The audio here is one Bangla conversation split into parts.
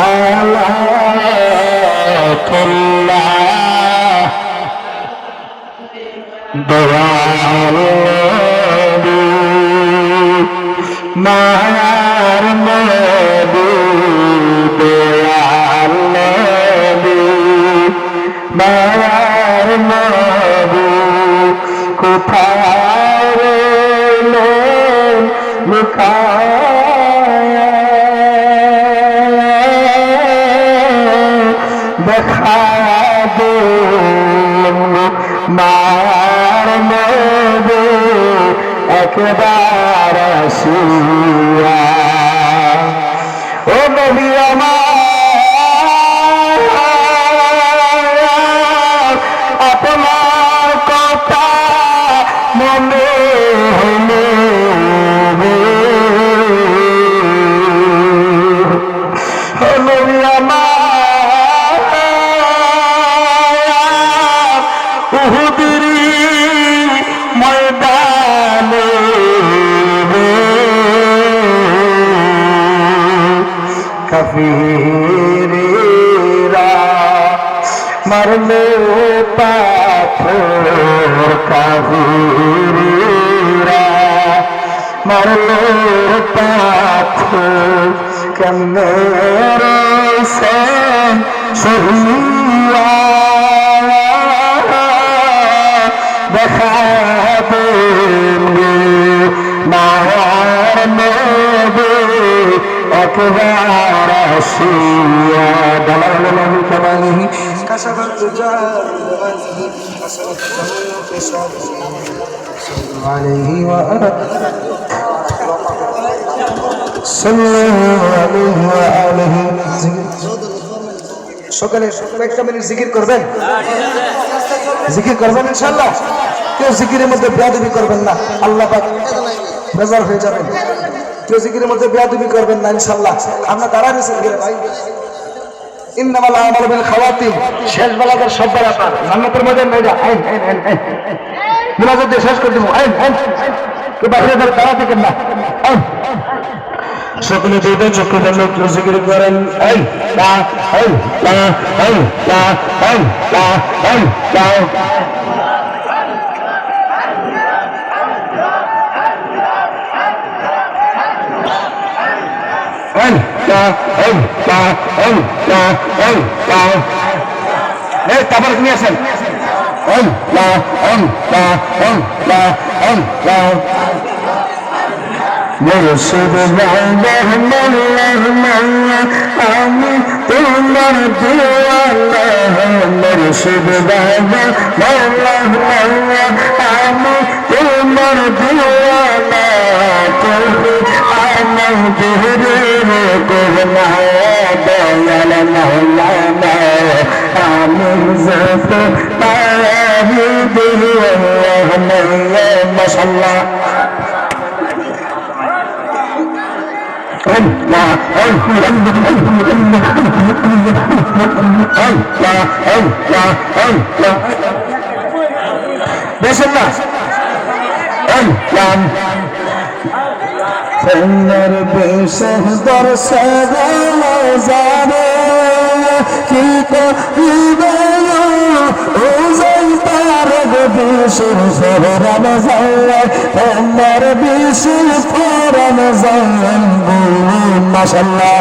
আলাতুল্লাহ দয়াল নবী মায়ার নবী দয়াল নবী মায়ার নবী কোথায় রইলেন লুকায়া দেখা দিন মায়ার নবী একবার আসিয়া ও নবী আমার আপনার কথা মনে হলো ও নবী আমার উহুদের ময়দানে কাফিরেরা মারলো পাথর কাফিরেরা মারলো পাথর কেমনে রয়েছেন সহিয়া দেখা দেন মায়ার নবী একবার আসিয়া দালালাহু কামালিহি কাসাবাত জাল আলাইহি ওয়া সাল্লাল্লাহু আলাইহি সকালে একটা মিনিট জিকির করবেন জিকির করবেন ইনশাআল্লাহ কেউ জিকিরের মধ্যে বেয়াদবি করবেন না আল্লাহ পাক বেজার হয়ে যাবেন কেউ জিকিরের মধ্যে বেয়াদবি করবেন না ইনশাআল্লাহ আমরা দাঁড়া রয়েছেন ভাই ইন্নামাল আমালু বিল খাওয়াতিম শেষ বেলাকার সব বেলা আপনার জান্নাতের মধ্যে নিয়ে যা আইন আইন আইন আইন মুনাজাত দিয়ে শেষ করে দিব আইন আইন কে বাইরে দাঁড়া থাকেন না আইন সকলে দুইটা চক্ষু বন্ধ করে জিকির করেন আইন লা আইন লা আইন লা আইন লা আইন লা তারপরে তুমি আসেন মুর্শিদ আমি তোমার দিওয়ানা মুর্শিদ বাবা আমি তোমার দিওয়ানা তুমি আমার দেহরে করনা দয়াল মাওলানা আমি যত পারি দিওয়ানা মাশাআল্লাহ বেশন না তোমার বেশে দর্শন যাবে কি করিবে ও যাই তার বিশুর ফরান যায় তোমার বিশুর ফরান যায় মাশাআল্লাহ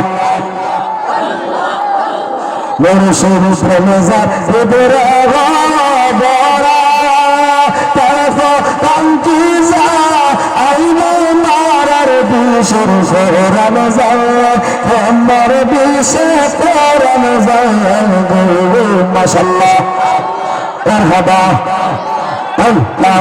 মুর্শিদ প্রেমজার হৃদয় বড়া তারপর কান্তি যা আইনো মারার বিশুর ফরান যায় তোমার বিশুর ফরান যায় মাশাআল্লাহ মারহাবা আল্লাহ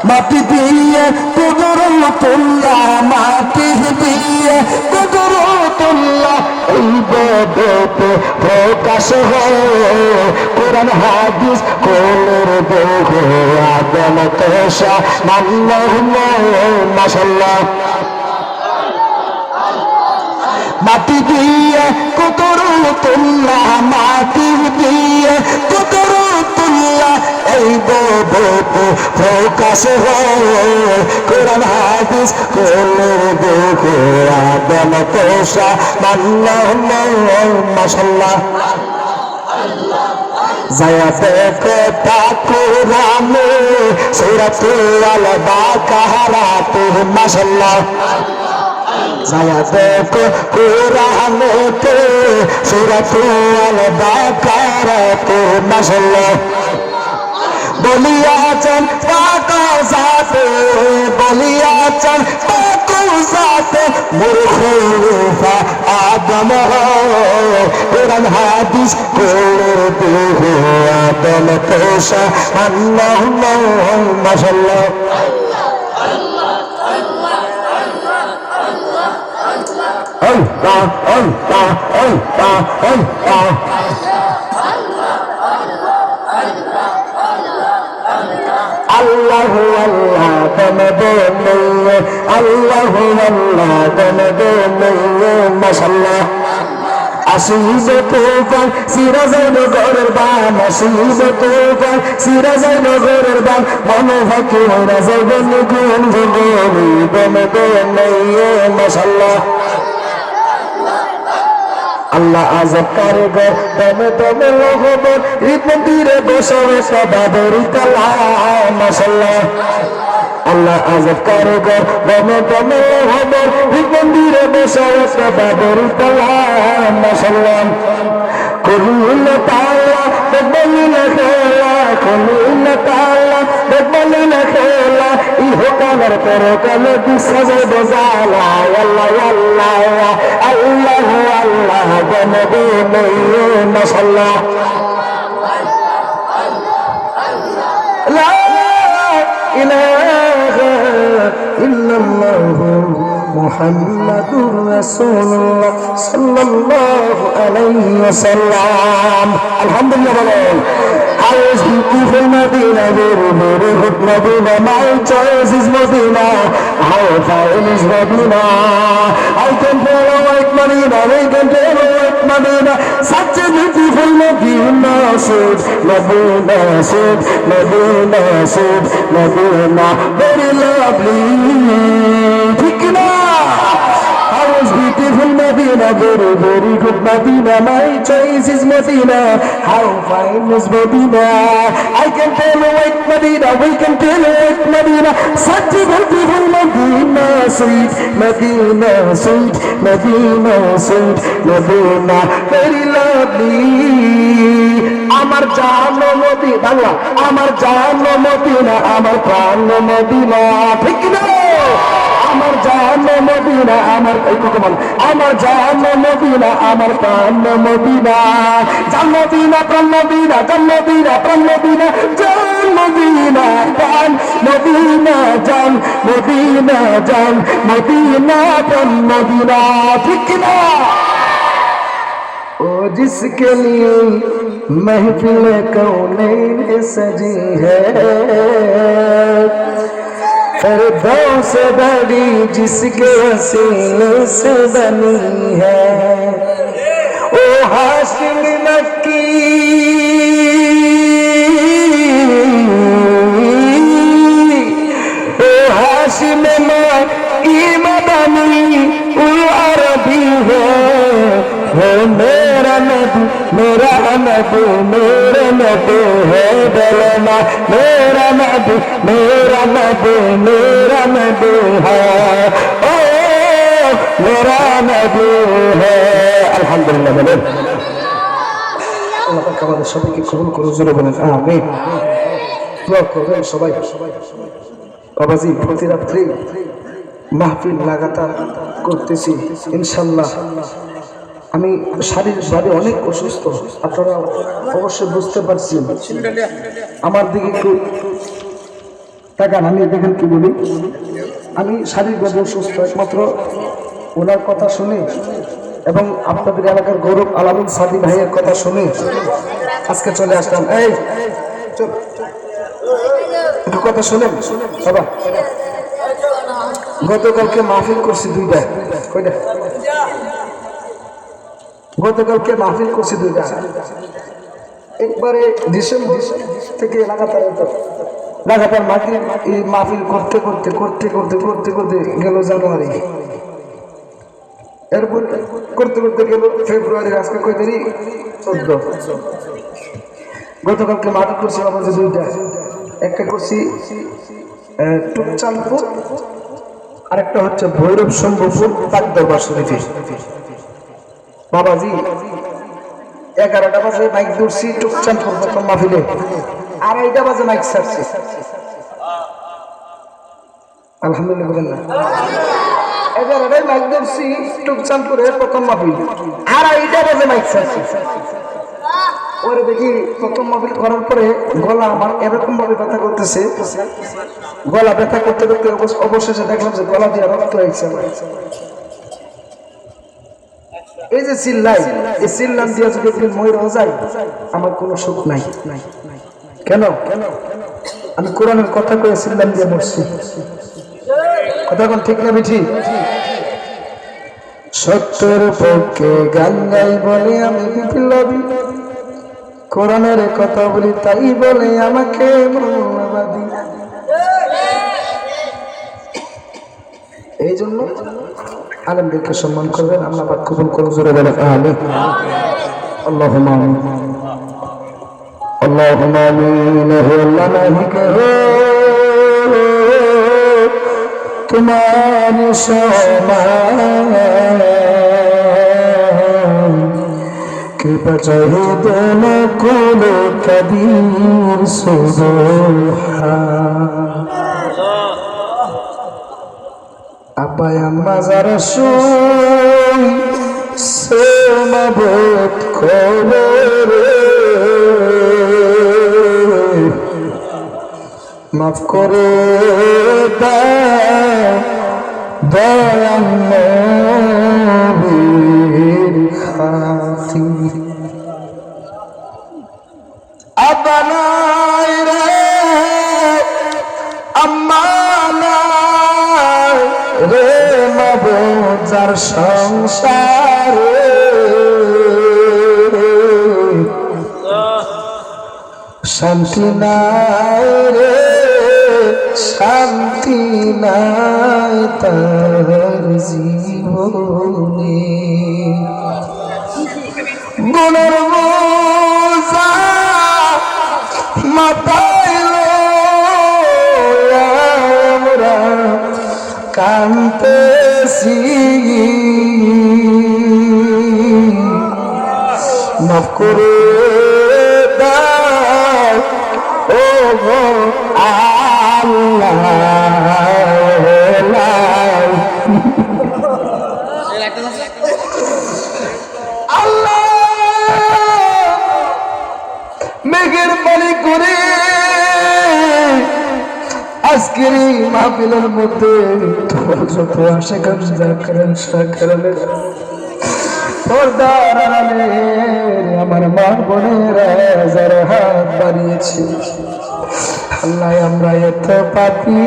মাটি দিয়ে কুদরতুল্লাহ মাটি দিয়ে কুদরতুল্লাহ এই বদতে প্রকাশ হয় কোরআন হাদিস কোলের দেহ আদম তোষা আল্লাহ মাশাআল্লাহ মাটি দিয়ে কুদরতুল্লাহ মাটি দিয়ে কুদরতুল্লাহ লইয়া এই প্রকাশ হয় কোরআন হাদিস কোলে দেখে আদম তোষা মাশাআল্লাহ যায়া দেখো ঠাকুরানে সূরাতুল বাকারাতে মাশাআল্লাহ যায়া দেখো কুরআনেতে সূরাতুল বাকারাতে মাশাআল্লাহ বলিয়াছেন পাকা জাতে বলিয়াছেন পাকা জাতে মুরখলিফা আদম কোরআন হাদিস কোরআন আদম তোষা আল্লাহ মাশাআল্লাহ Allah Allah deme Allah Allah deme maşallah আসিবে তুফান সিরাজের নগরের বান আসিবে তুফান সিরাজের নগরের বান মনে ভাকি রাজাবেন গুণ ভগরি দমে দমে মাশাআল্লাহ আল্লাহ আজব করে গো দমে দমে লোহবর ঈদ মন্দিরে বসে সবাদরি কালা মাশাআল্লাহ আল্লাহ আজব করে গো দমে দমে লোহবর ঈদ মন্দিরে বসে সবাদরি কালা মাশাআল্লাহ কুল তাআলা বলিল খেলা কুল তাআলা বলিল খেলা ইহো কালের পরকালে বিসজে বজালা আল্লাহ আল্লাহ আল্লাহ আল্লাহ দমে দমে মাশাআল্লাহ লা ইলাহা ইল্লাল্লাহু মুহাম্মাদুর রাসূলুল্লাহ সাল্লাল্লাহু আলাইহি ওয়াসাল্লাম আলহামদুলিল্লাহ বলেন I was beautiful Medina, very, very good Medina. My choice is Medina. How fine is Medina? I can follow white Medina, I can follow white Medina. Such a beautiful Medina, sweet Medina, sweet Medina, sweet Medina. Very lovely. I was beautiful Medina, very, very good Medina. My choice is Medina. How fine is Medina? I can tell white Medina, we can tell white Medina. Such a beautiful Medina, sweet Medina, sweet Medina, sweet Medina. Very lovely. আমার জানো মদিনা বাংলা আমার জানো মদিনা আমার প্রাণ মদিনা ঠিক না আমার জানো মদিনা আমার কখন আমার জানো মদিনা আমার প্রাণ মদিনা জান মদিনা প্রাণ মদিনা জান মদিনা প্রাণ মদিনা জান মদিনা প্রাণ মদিনা জান মদিনা জান মদিনা প্রাণ মদিনা ঠিক না ओ जिसके लिए महफिल कौनैन सजी है फिरदौस बड़ी जिसके वसीले से बनी है ओ हाशिम मक्की ओ हाशिम मक्की मदनी ओ अरबी है मेरा नबी मेरा नबी मेरा नबी है दलमा मेरा नबी मेरा नबी मेरा नबी है ओ मेरा नबी है अल्हम्दुलिल्लाह বলেন আল্লাহ পাক আমাদের সবাইকে কবুল করুন জোরে বলেন আমিন দোয়া করবেন সবাই বাবাজি প্রতি রাত্রি মাহফিল লাগাতার করতেছি ইনশাআল্লাহ আমি শারীরিকভাবে অনেক অসুস্থ আপনারা অবশ্যই বুঝতে পারছেন আমার দিকে একটু তাকান আমি দেখেন কি বলি আমি শারীরিকভাবে অসুস্থ একমাত্র ওনার কথা শুনে এবং আপনাদের এলাকার গৌরব আলামিন সাদি ভাইয়ের কথা শুনে আজকে চলে আসলাম এই একটু কথা শুনেন বাবা গতকালকে মাহফিল করছি দুইটা কয়টা গতকালকে মাহফিল করছি দুইটা একবারে ডিসেম্বর থেকে লাগাতার মাহফিল করতে করতে করতে করতে করতে করতে গেল জানুয়ারি, এরপর করতে করতে গেল ফেব্রুয়ারি, আজকে কয় তারিখ 14। গতকালকে মাহফিল করছি আমাদের দুইটা, একটা করছি টুকচাঁদপুর, আরেকটা হচ্ছে ভৈরব শম্ভুপুর পাক দরবার শরীফে। বাবাজি 11টা বাজে মাইক ধরছি টুকচাঁদপুর প্রথম মাহফিলে, 2:30 বাজে মাইক ছাড়ছি। আলহামদুলিল্লাহ বলেন না। 11টায় মাইক ধরছি টুকচাঁদপুরের প্রথম মাহফিল, 2:30 বাজে মাইক ছাড়ছি। পরে দেখি প্রথম মাহফিল করার পরে গলা আমার এরকম ভাবে ব্যথা করতেছে, গলা ব্যথা করতে করতে অবশেষে দেখলাম যে গলা দিয়ে রক্ত হয়েছে। এই যে চিল্লাই, এই চিল্লান দিয়ে যদি একদিন ময়ূর যায়, আমার কোনো সুখ নাই। কেন? আমি কোরআনের কথা কয়ে চিল্লান দিয়ে মরছি। কথা কোন ঠিক না বেঠি? সত্যের পক্ষে গান গাই বলে আমি বিপ্লবী, কোরআনের কথা বলি তাই বলে আমাকে মৌলবাদী। এই জন্য আলেমদেরকে সম্মান করবেন, আল্লাহ পাক কবুল করুন। জোরে বলেন আমিন। আল্লাহুম্মা আমিন। আল্লাহুম্মা আমিন। হে আল্লাহ নাহিকে হো তোমার সমান, কৃপা চাহে দোনো কোলো কবীর সুবহান। আব্বা আম্মা যারা শুই সমাবত খবরে, মাফ করে দাও দয়াল নবীর খাতির। আব্বা নাই রে আম্মা নাই রে, মাবুদ যার সংসারে শান্তি নাই রে, শান্তি নাই তার জীবনে। গুণের বোঝা মাথায় লইয়া আমরা কাঁদতেছি, মাফ করে দাও ও গো আল্লাহ। আল্লাহ মেঘের পানি করে আজকের এই মাহফিলের মধ্যে তোমার যত আশিকান যাকরান শাকরানের পর্দার আড়ালে আমার মা বোনেরা যারা হাত বাড়িয়েছে, আল্লাহ আমরা এত পাপী,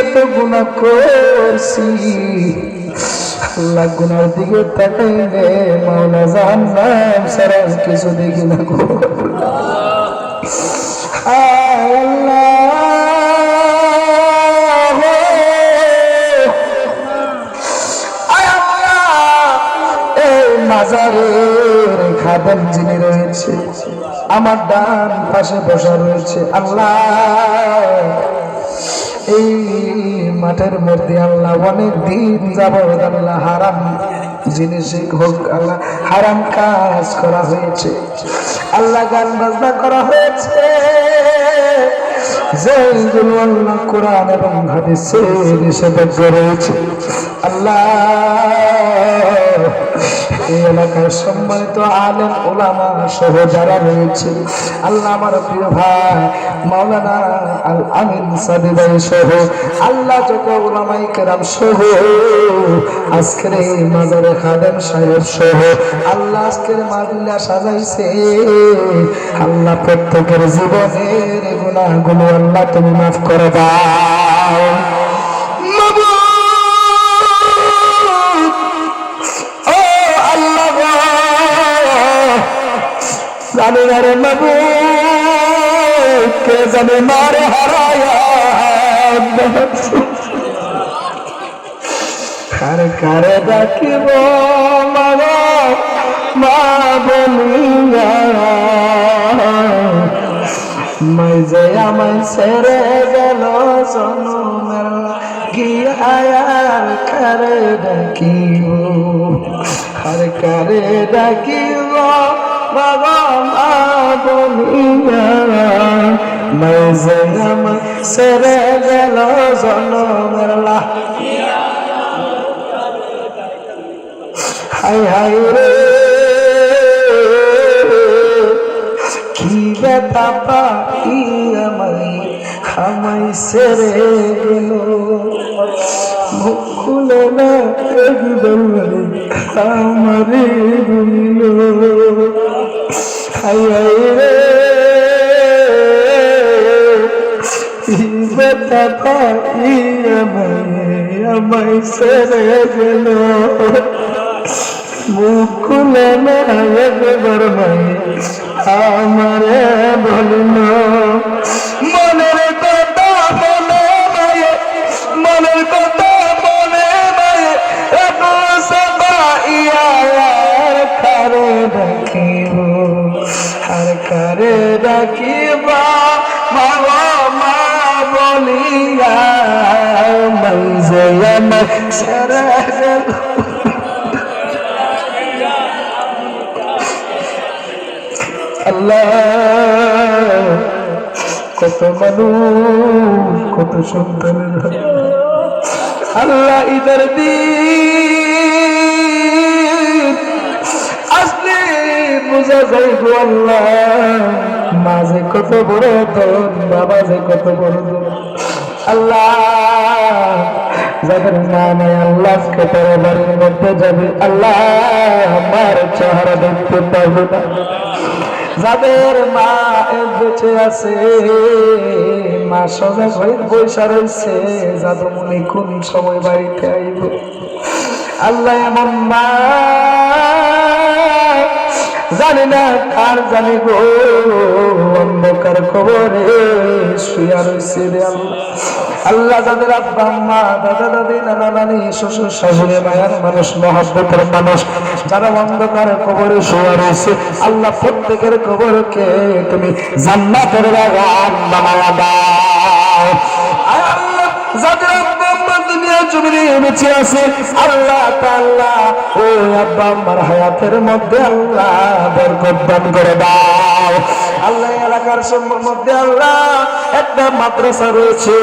এত গুনাহ করছি, আল্লাহ গুনার দিকে তাকাইলে মাওলা জাহান্নাম ছাড়া কিছু দেখি না গো। মাজারের খাদেম যিনি রয়েছে, আমার ডান পাশে বসা রয়েছে, আল্লাহ এই মাঠের মধ্যে আল্লাহ অনেক দিন যাবত আল্লাহ হারাম জিনিস হোক, আল্লাহ হারাম কাজ করা হয়েছে, আল্লাহ গান বাজনা করা হয়েছে, যেগুলো আল্লাহ কোরআন এবং হাদিসে নিষেধাজ্ঞা রয়েছে, আল্লাহ এই এলাকার সম্মানিত আলেম ওলামা সহ যারা রয়েছে, আল্লাহ আমার প্রিয় ভাই মাওলানা আল আমিন সাদি ভাই সহ আল্লাহ যত ওলামায়ে কেরাম সহ আজকের এই মাজারে খাদেম সাহেব সহ আল্লাহ আজকের মাহফিলটা সাজাইছে, আল্লাহ প্রত্যেকের জীবনের গুনাহগুলো আল্লাহ তুমি মাফ করে দাও। জানি না রে বাবু কে জানে মারে হারায়া কারে কারে ডাকিব মাগো মা বলিয়া মাই যে আমায় ছেড়ে গেল জনমের গিয়ার কারে ডাকিব কারে কারে ডাকিব মাগো মা বলিয়া মাই যে আমায় ছেড়ে গেল জনমের হাই হাই রে কি ব্যথা পাই আমায় ছেড়ে গেল মুখ খুলে না একদম আমারে ভুলিল হাই হাই রে কি ব্যথা পাই আমায় ছেড়ে গেল মুখ খুলে না একবার ভাই আমারে বলিল মনের কথা বলে মায়ে মনের কথা বলে মায়ে এত সবাইয়ার কারে ডাকিব আর কারে ডাকিবা বাবা মা বলিয়া মাইজে আমার ছেড়ে গেল আল্লাহ কত মানুষ কত সন্তানের আল্লাহ ঈদের দিন আসলে বোঝা যায় গো আল্লাহ মা যে কত বড় ধন বাবা যে কত বড় ধন আল্লাহ যাদের মা নাই আল্লাহ আজকে তোর বাড়ির মধ্যে যাবে আল্লাহ আমার চেহারা দেখতে পাবো না যাদের মা বেঁচে আছে মা সজাগ হয়ে বৈশা রয়েছে যাদের মনে কোন সময় বাড়িতে আইব আল্লাহ এমন মা জানি না কার জানি গো অন্ধকার কবরে শুয়া রয়েছে রে আল্লাহ যাদের আব্বা আম্মা দাদা দাদি নানা নানি শ্বশুর শাশুড়ি মায়ের মানুষ মহব্বতের মানুষ যারা অন্ধকার কবরে শুয়ে রয়েছে আল্লাহ প্রত্যেকের কবরকে তুমি জান্নাতের বাগান বানায়া দাও আল্লাহ যাদের আব্বা আম্মা দুনিয়া জমিনে বেঁচে আছে আল্লাহ তাআলা ওই আব্বা আম্মার হায়াতের মধ্যে আল্লাহ বরকত দান করে দাও আল্লাহ এলাকার মধ্যে আল্লাহ একটা মাদ্রাসা রয়েছে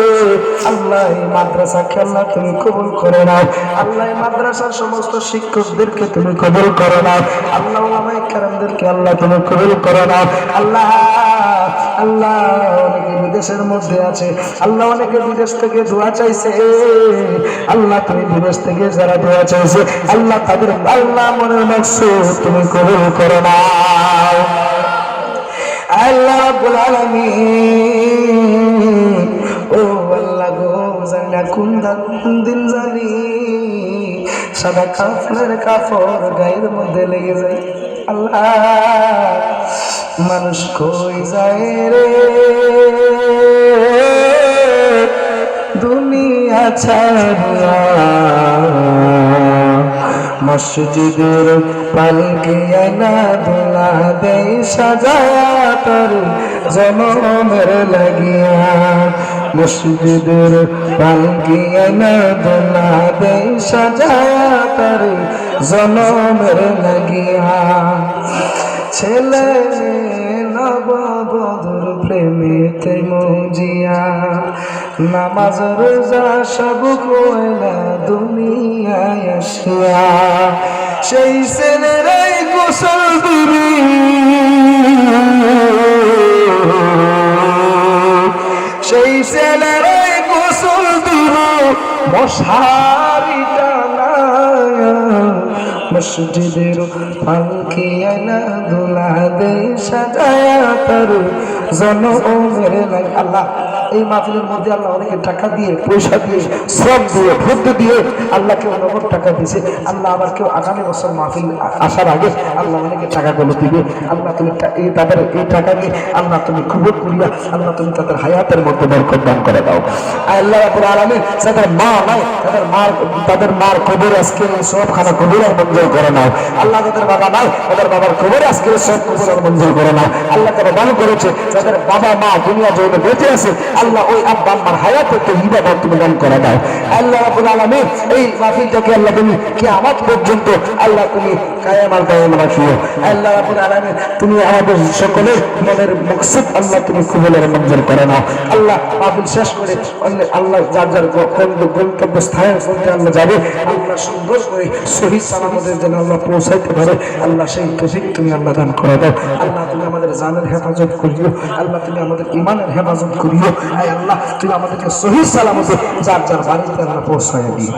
আল্লাহ এই মাদ্রাসাকে আল্লাহ তুমি কবুল করে নাও আল্লাহ এই মাদ্রাসার সমস্ত শিক্ষকদেরকে তুমি কবুল করে নাও আল্লাহ উলামায়ে কেরামদেরকে আল্লাহ তুমি কবুল করে নাও আল্লাহ আল্লাহ অনেকে বিদেশের মধ্যে আছে আল্লাহ অনেকে বিদেশ থেকে দোয়া চাইছে আল্লাহ তুমি বিদেশ থেকে যারা দোয়া চাইছে আল্লাহ তাদের আল্লাহ মনের মাকসুদ তুমি কবুল করে নাও আল্লাহ রাব্বুল আলামিন ও আল্লাহ গো জানি না কোন দিন জানি সাদা কাফনের কাপড় গায়ের মধ্যে লেগে যায় আল্লাহ মানুষ কই যায় রে দুনিয়া ছাড়া মসজিদের পালকি আয়না দোলা দেই সাজায়া তোর জনমের লাগিয়া মসজিদের পালকি আয়না দোলা দেই সাজায়া তোর জনমের লাগিয়া ছেলে নববধূর প্রেমেতে মজিয়া নামাজ রোজা সব কইলা দুনিয়ায় আসিয়া সেই ছেলেরাই গোসল দিবি সেই ছেলেরাই গোসল দিব মশারি টানায়া মসজিদের পালকি আয়না দোলা দেই সাজায়া তার জনমের লাগে আল্লাহ এই মাহফিলের মধ্যে আল্লাহ অনেকে টাকা দিয়ে, পয়সা দিয়ে, শ্রম দিয়ে, বুদ্ধি দিয়ে, আল্লাহ কেউ নগদ টাকা দিয়েছে। আল্লাহ আবার কেউ আগামী বছর মাহফিল আসার আগে আল্লাহ অনেকে টাকাগুলো দিবে। আল্লাহ তুমি তাদের এই টাকাকে আল্লাহ তুমি কবুল করিয়া আল্লাহ তুমি তাদের হায়াতের মধ্যে বরকত দান করে দাও। আল্লাহ রাব্বুল আলামিন যাদের মা নাই তাদের মার কবর আজকে সবখানা কবরের মঞ্জুর করে নাও। আল্লাহ যাদের বাবা নাই তাদের বাবার কবর আজকে সব কবরের মঞ্জুর করে নাও। আল্লাহ তারা দান করেছে যাদের বাবা মা দুনিয়া জগতে বেঁচে আছে, আল্লাহ ওই আব্বা আম্মার হায়াতে তো ইবাদত তুমি দান করে দাও। আল্লাহ রাব্বুল আলামিন এই মাহফিলটাকে আল্লাহ তুমি কিয়ামত পর্যন্ত আল্লাহ তুমি কায়েম আর দায়েম রাখিও। আল্লাহ রাব্বুল আলামিন তুমি আমাদের সকলের মনের মকসদ আল্লাহ তুমি কবুলের মঞ্জুর করে নাও। আল্লাহ মাহফিল শেষ করে আল্লাহ যার যার গন্তব্য স্থানে আল্লাহ যাবে, আল্লাহ সুন্দর করে শহীদ সালামতের যেন আল্লাহ পৌঁছাইতে পারে, আল্লাহ সেই তৌফিক তুমি আল্লাহ দান করে দাও। আল্লাহ তুমি আমাদের জানের হেফাজত করিও, আল্লাহ তুমি আমাদের ইমানের হেফাজত করিও। আয় আল্লাহ তুমি আমাদেরকে শহীদ সালামতে যার যার বাড়িতে আল্লাহ পৌঁছাইয়া দিও।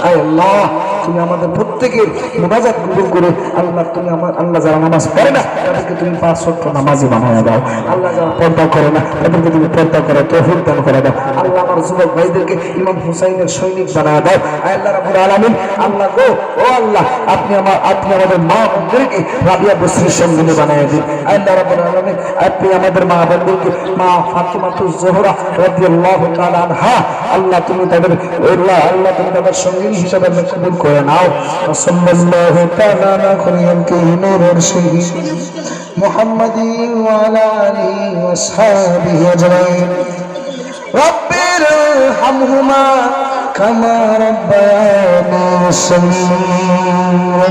আয় আল্লাহ তুমি আমাদের প্রত্যেকের মুনাজাত কবুল করে আল্লাহ তুমি আমার আল্লাহ যারা নামাজ পড়ে না তাদেরকে তুমি 5 ওয়াক্ত নামাজি বানায় দাও। আল্লাহ যারা পর্দা করে না তাদেরকে তুমি পর্দা করে তৌফিক দান করে দাও। আল্লাহ আমার যুবক ভাইদেরকে ইমাম হুসাইনের সৈনিক বানায় দাও। আল্লাহ রাব্বুল আলামিন আল্লাহ গো ও আল্লাহ আপনি আমাদের মা বোনদেরকে রাবিয়া বসরির সঙ্গিনী বানায় দিন। আল্লাহ রাব্বুল আলামিন আপনি আমাদের মা বোনদেরকে মা ফাতিমাতুজ জোহরা রাদিয়াল্লাহু তাআলা আনহা আল্লাহ তুমি তাদের আল্লাহ তুমি তাদের সঙ্গিনী হিসেবে কবুল করে নাও। সাল্লাল্লাহু তাআলা আলা খলিলকে নূরের শহীদ মুহাম্মাদিন ওয়া আলা আলিহি ওয়া আসহাবিহি আজমাইন রব্বির হামহুমা কামা রাব্বায়ানি সগীরা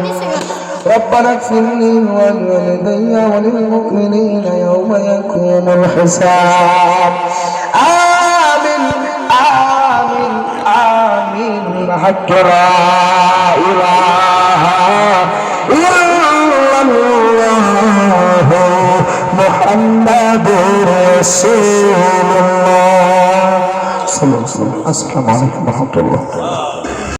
ربنا اغفر لي ولوالدي وللمؤمنين يوم يقوم الحساب آمين آمين آمين حق لا إله إلا الله محمد رسول الله صلى الله عليه وسلم. السلام عليكم ورحمة الله.